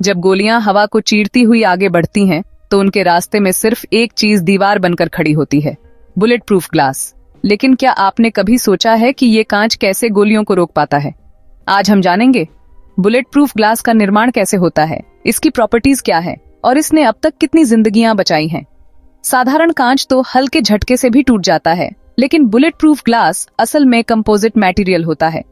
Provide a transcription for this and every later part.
जब गोलियां हवा को चीरती हुई आगे बढ़ती हैं, तो उनके रास्ते में सिर्फ एक चीज दीवार बनकर खड़ी होती है, बुलेट प्रूफ ग्लास। लेकिन क्या आपने कभी सोचा है कि ये कांच कैसे गोलियों को रोक पाता है? आज हम जानेंगे बुलेट प्रूफ ग्लास का निर्माण कैसे होता है, इसकी प्रॉपर्टीज क्या है और इसने अब तक कितनी जिंदगियां बचाई हैं। साधारण कांच तो हल्के झटके से भी टूट जाता है, लेकिन बुलेट प्रूफ ग्लास असल में कंपोजिट मटेरियल होता है।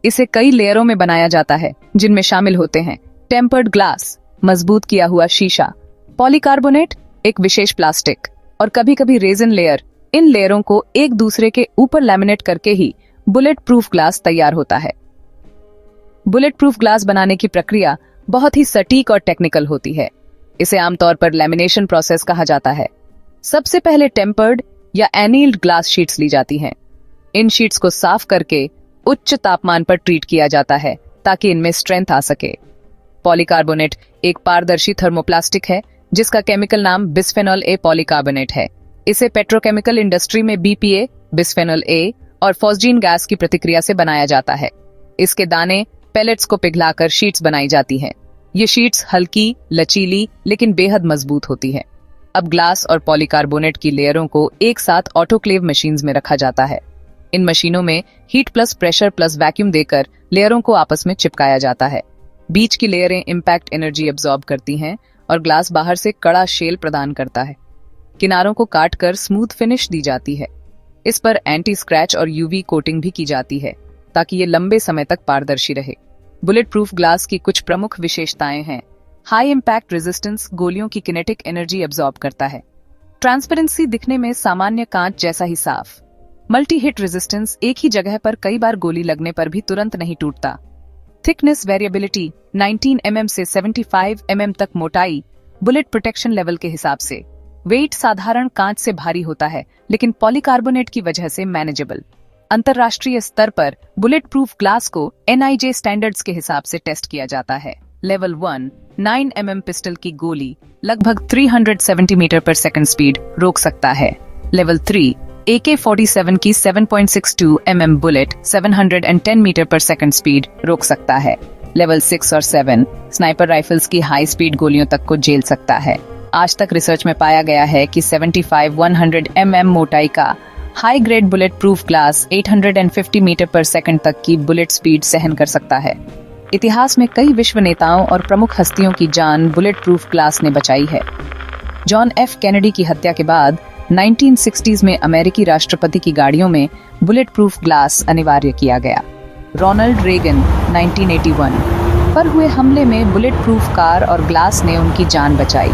इसे कई लेयरों में बनाया जाता है, जिनमें शामिल होते हैं टेम्पर्ड ग्लास, मजबूत किया हुआ शीशा, पॉलीकार्बोनेट, एक विशेष प्लास्टिक और कभी कभी रेजिन लेयर। इन लेयरों को एक दूसरे के ऊपर लैमिनेट करके ही बुलेट प्रूफ ग्लास तैयार होता है। बुलेट प्रूफ ग्लास बनाने की प्रक्रिया बहुत ही सटीक और टेक्निकल होती है। इसे आमतौर पर लैमिनेशन प्रोसेस कहा जाता है। सबसे पहले टेम्पर्ड या एनील्ड ग्लास शीट्स ली जाती हैं। इन शीट्स को साफ करके उच्च तापमान पर ट्रीट किया जाता है ताकि इनमें स्ट्रेंथ आ सके। पॉलीकार्बोनेट एक पारदर्शी थर्मोप्लास्टिक है जिसका केमिकल नाम बिस्फेनॉल ए पॉलीकार्बोनेट है। इसे पेट्रोकेमिकल इंडस्ट्री में बीपीए, बिस्फेनॉल ए और फॉस्जीन गैस की प्रतिक्रिया से बनाया जाता है। इसके दाने पेलेट्स को पिघलाकर शीट्स बनाई जाती हैं। ये शीट्स हल्की, लचीली लेकिन बेहद मजबूत होती है। अब ग्लास और पॉलीकार्बोनेट की लेयरों को एक साथ ऑटोक्लेव मशीन्स में रखा जाता है। इन मशीनों में heat plus pressure plus vacuum देकर लेयरों को आपस में चिपकाया जाता है। बीच की लेयरें इम्पैक्ट एनर्जी एब्जॉर्ब करती हैं और ग्लास बाहर से कड़ा शेल प्रदान करता है। किनारों को काटकर स्मूथ फिनिश दी जाती है। इस पर एंटी स्क्रैच और यूवी कोटिंग भी की जाती है ताकि ये लंबे समय तक पारदर्शी रहे। बुलेट प्रूफ ग्लास की कुछ प्रमुख विशेषताएं हैं। हाई इम्पैक्ट रेजिस्टेंस, गोलियों की किनेटिक एनर्जी एब्जॉर्ब करता है। ट्रांसपेरेंसी, दिखने में सामान्य कांच जैसा ही साफ। मल्टी हिट रेजिस्टेंस, एक ही जगह पर कई बार गोली लगने पर भी तुरंत नहीं टूटता। थिकनेस वेरिएबिलिटी, 19 mm से 75 mm तक मोटाई, बुलेट प्रोटेक्शन लेवल के हिसाब से। वेट साधारण कांच से भारी होता है लेकिन पॉलीकार्बोनेट की वजह से मैनेजेबल। अंतरराष्ट्रीय स्तर पर बुलेट प्रूफ ग्लास को NIJ स्टैंडर्ड्स के हिसाब से टेस्ट किया जाता है। लेवल 1, 9 mm पिस्टल की गोली लगभग 370 मीटर पर सेकंड स्पीड रोक सकता है। लेवल 3, AK-47 की 7.62 mm बुलेट 710 मीटर पर सेकंड स्पीड रोक सकता है। लेवल 6 और 7 स्नाइपर राइफल्स की हाई स्पीड गोलियों तक को झेल सकता है। आज तक रिसर्च में पाया गया है कि 75-100 mm मोटाई का high grade bullet proof glass 850 metre पर सेकंड तक की बुलेट स्पीड सहन कर सकता है। इतिहास में कई विश्व नेताओं और प्रमुख हस्तियों की जान बुलेट प्रूफ ग्लास ने बचाई है। जॉन F कैनेडी की हत्या के बाद 1960s में अमेरिकी राष्ट्रपति की गाड़ियों में बुलेट प्रूफ ग्लास अनिवार्य किया गया। रोनाल्ड रेगन 1981 पर हुए हमले में बुलेट प्रूफ कार और ग्लास ने उनकी जान बचाई।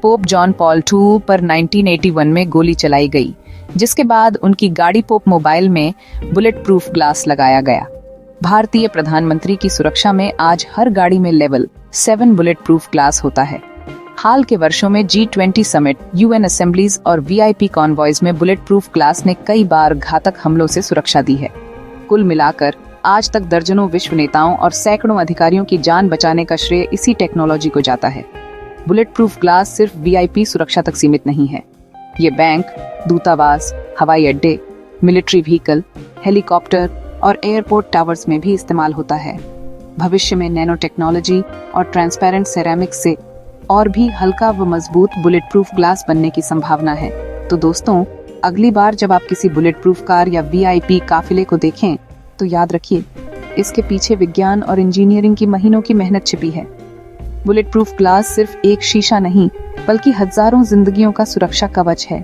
पोप जॉन पॉल II पर 1981 में गोली चलाई गई, जिसके बाद उनकी गाड़ी पोप मोबाइल में बुलेट प्रूफ ग्लास लगाया गया। भारतीय प्रधानमंत्री की सुरक्षा में आज हर गाड़ी में लेवल 7 बुलेट प्रूफ ग्लास होता है। हाल के वर्षों में G20 समिट, UN असेंबलीज और VIP कॉन्वॉयज में बुलेट प्रूफ ग्लास ने कई बार घातक हमलों से सुरक्षा दी है। कुल मिलाकर आज तक दर्जनों विश्व नेताओं और सैकड़ों अधिकारियों की जान बचाने का श्रेय इसी टेक्नोलॉजी को जाता है। बुलेट प्रूफ ग्लास सिर्फ VIP सुरक्षा तक सीमित नहीं है। ये बैंक, दूतावास, हवाई अड्डे, मिलिट्री व्हीकल, हेलीकॉप्टर और एयरपोर्ट टावर्स में भी इस्तेमाल होता है। भविष्य में नैनो टेक्नोलॉजी और ट्रांसपेरेंट सेरेमिक्स से और भी हल्का व मजबूत बुलेट प्रूफ ग्लास बनने की संभावना है। तो दोस्तों, अगली बार जब आप किसी बुलेट प्रूफ कार या VIP काफिले को देखें तो याद रखिए, इसके पीछे विज्ञान और इंजीनियरिंग की महीनों की मेहनत छिपी है। बुलेट प्रूफ ग्लास सिर्फ एक शीशा नहीं, बल्कि हजारों जिंदगियों का सुरक्षा कवच है।